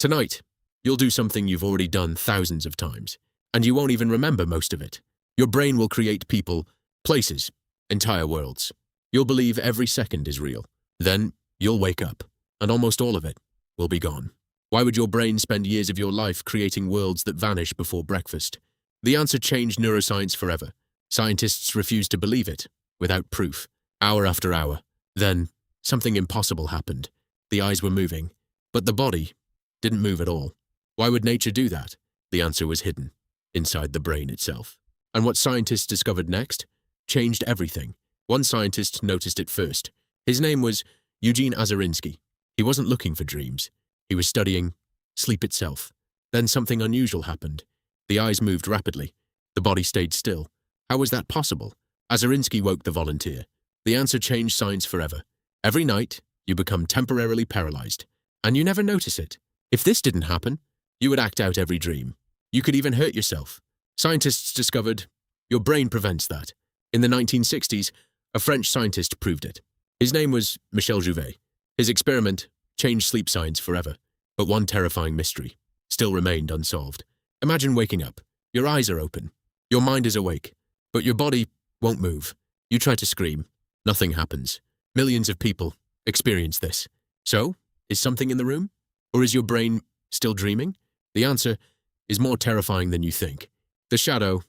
Tonight, you'll do something you've already done thousands of times, and you won't even remember most of it. Your brain will create people, places, entire worlds. You'll believe every second is real. Then, you'll wake up, and almost all of it will be gone. Why would your brain spend years of your life creating worlds that vanish before breakfast? The answer changed neuroscience forever. Scientists refused to believe it, without proof, hour after hour. Then, something impossible happened. The eyes were moving, but the body didn't move at all. Why would nature do that? The answer was hidden, inside the brain itself. And what scientists discovered next changed everything. One scientist noticed it first. His name was Eugene Azarinsky. He wasn't looking for dreams. He was studying sleep itself. Then something unusual happened. The eyes moved rapidly. The body stayed still. How was that possible? Azarinsky woke the volunteer. The answer changed science forever. Every night, you become temporarily paralyzed, and you never notice it. If this didn't happen, you would act out every dream. You could even hurt yourself. Scientists discovered your brain prevents that. In the 1960s, a French scientist proved it. His name was Michel Jouvet. His experiment changed sleep science forever, but one terrifying mystery still remained unsolved. Imagine waking up. Your eyes are open. Your mind is awake, but your body won't move. You try to scream. Nothing happens. Millions of people experience this. So, is something in the room? Or is your brain still dreaming? The answer is more terrifying than you think. The shadow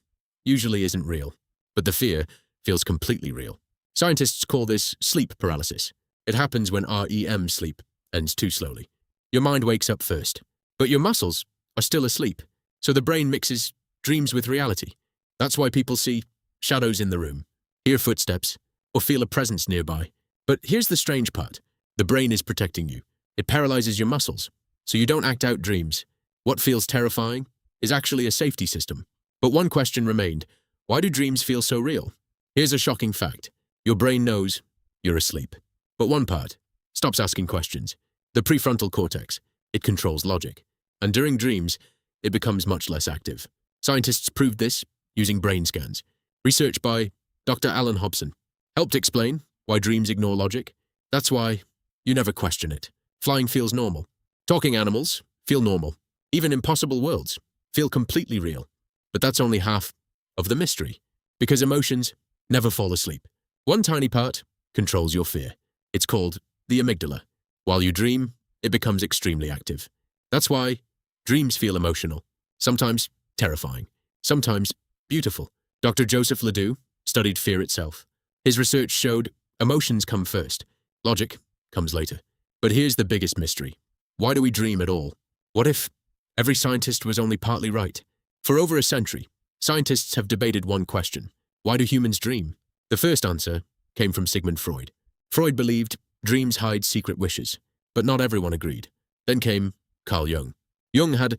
usually isn't real, but the fear feels completely real. Scientists call this sleep paralysis. It happens when REM sleep ends too slowly. Your mind wakes up first, but your muscles are still asleep, so the brain mixes dreams with reality. That's why people see shadows in the room, hear footsteps, or feel a presence nearby. But here's the strange part. The brain is protecting you. It paralyzes your muscles, so you don't act out dreams. What feels terrifying is actually a safety system. But one question remained. Why do dreams feel so real? Here's a shocking fact. Your brain knows you're asleep. But one part stops asking questions. The prefrontal cortex. It controls logic. And during dreams, it becomes much less active. Scientists proved this using brain scans. Research by Dr. Alan Hobson helped explain why dreams ignore logic. That's why you never question it. Flying feels normal. Talking animals feel normal. Even impossible worlds feel completely real. But that's only half of the mystery, because emotions never fall asleep. One tiny part controls your fear. It's called the amygdala. While you dream, it becomes extremely active. That's why dreams feel emotional, sometimes terrifying, sometimes beautiful. Dr. Joseph LeDoux studied fear itself. His research showed emotions come first, logic comes later. But here's the biggest mystery. Why do we dream at all? What if every scientist was only partly right? For over a century, scientists have debated one question. Why do humans dream? The first answer came from Sigmund Freud. Freud believed dreams hide secret wishes, but not everyone agreed. Then came Carl Jung. Jung had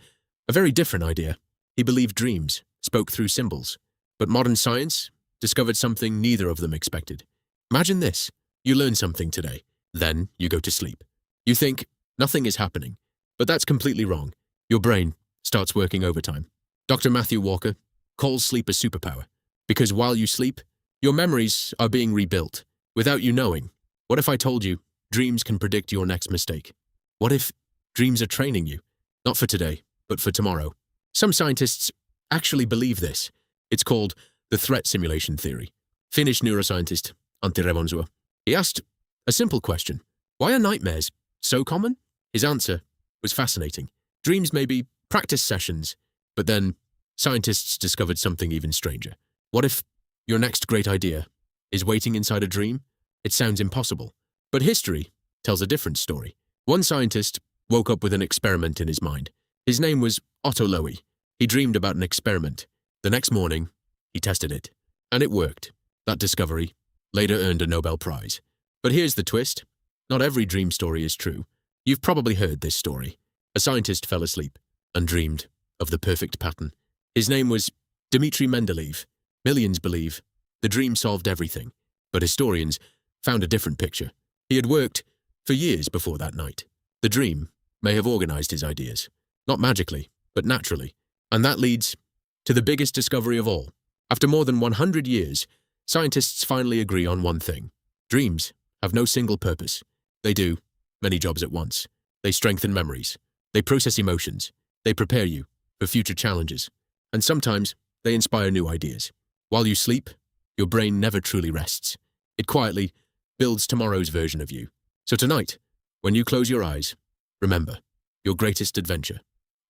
a very different idea. He believed dreams spoke through symbols, but modern science discovered something neither of them expected. Imagine this. You learn something today, then you go to sleep. You think nothing is happening, but that's completely wrong. Your brain starts working overtime. Dr. Matthew Walker calls sleep a superpower, because while you sleep, your memories are being rebuilt without you knowing. What if I told you dreams can predict your next mistake? What if dreams are training you, not for today, but for tomorrow? Some scientists actually believe this. It's called the threat simulation theory. Finnish neuroscientist Antti Revonsuo. He asked a simple question. Why are nightmares so common? His answer was fascinating. Dreams may be practice sessions, but then scientists discovered something even stranger. What if your next great idea is waiting inside a dream? It sounds impossible, but history tells a different story. One scientist woke up with an experiment in his mind. His name was Otto Loewy. He dreamed about an experiment. The next morning, he tested it, and it worked. That discovery later earned a Nobel Prize. But here's the twist. Not every dream story is true. You've probably heard this story. A scientist fell asleep and dreamed of the perfect pattern. His name was Dmitri Mendeleev. Millions believe the dream solved everything, but historians found a different picture. He had worked for years before that night. The dream may have organized his ideas, not magically, but naturally. And that leads to the biggest discovery of all. After more than 100 years, scientists finally agree on one thing. Dreams have no single purpose. They do many jobs at once. They strengthen memories, They process emotions. They prepare you for future challenges. And sometimes they inspire new ideas. While you sleep, your brain never truly rests. It quietly builds tomorrow's version of you. So tonight, when you close your eyes, remember, your greatest adventure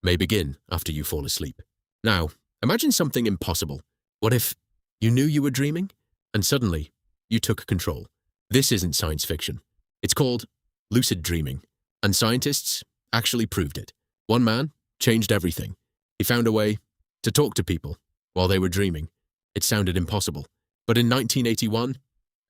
may begin after you fall asleep. Now, imagine something impossible. What if you knew you were dreaming and suddenly you took control? This isn't science fiction. It's called lucid dreaming, and scientists actually proved it. One man changed everything. He found a way to talk to people while they were dreaming. It sounded impossible. But in 1981,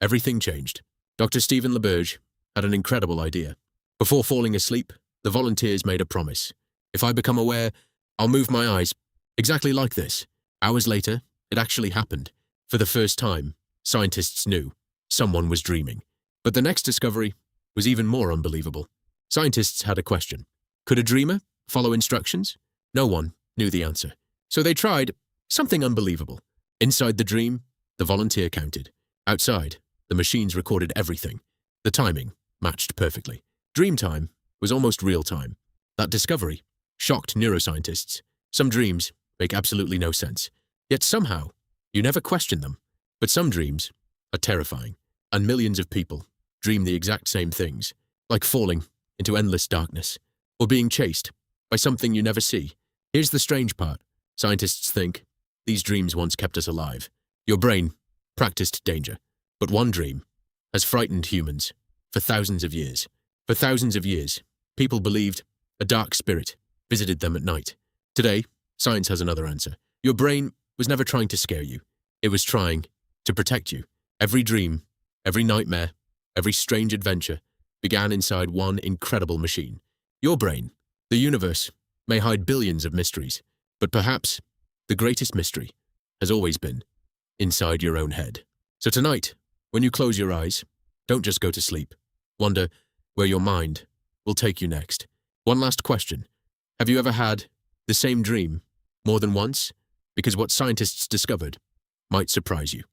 everything changed. Dr. Stephen LaBerge had an incredible idea. Before falling asleep, the volunteers made a promise. If I become aware, I'll move my eyes exactly like this. Hours later, it actually happened. For the first time, scientists knew someone was dreaming. But the next discovery was even more unbelievable. Scientists had a question. Could a dreamer follow instructions? No one knew the answer. So they tried something unbelievable. Inside the dream, the volunteer counted. Outside, the machines recorded everything. The timing matched perfectly. Dream time was almost real time. That discovery shocked neuroscientists. Some dreams make absolutely no sense. Yet somehow, you never question them. But some dreams are terrifying. And millions of people dream the exact same things, like falling into endless darkness, or being chased by something you never see. Here's the strange part. Scientists think these dreams once kept us alive. Your brain practiced danger. But one dream has frightened humans for thousands of years. For thousands of years, people believed a dark spirit visited them at night. Today, science has another answer. Your brain was never trying to scare you. It was trying to protect you. Every dream, every nightmare, every strange adventure began inside one incredible machine. Your brain. The universe may hide billions of mysteries, but perhaps the greatest mystery has always been inside your own head. So tonight, when you close your eyes, don't just go to sleep. Wonder where your mind will take you next. One last question. Have you ever had the same dream more than once? Because what scientists discovered might surprise you.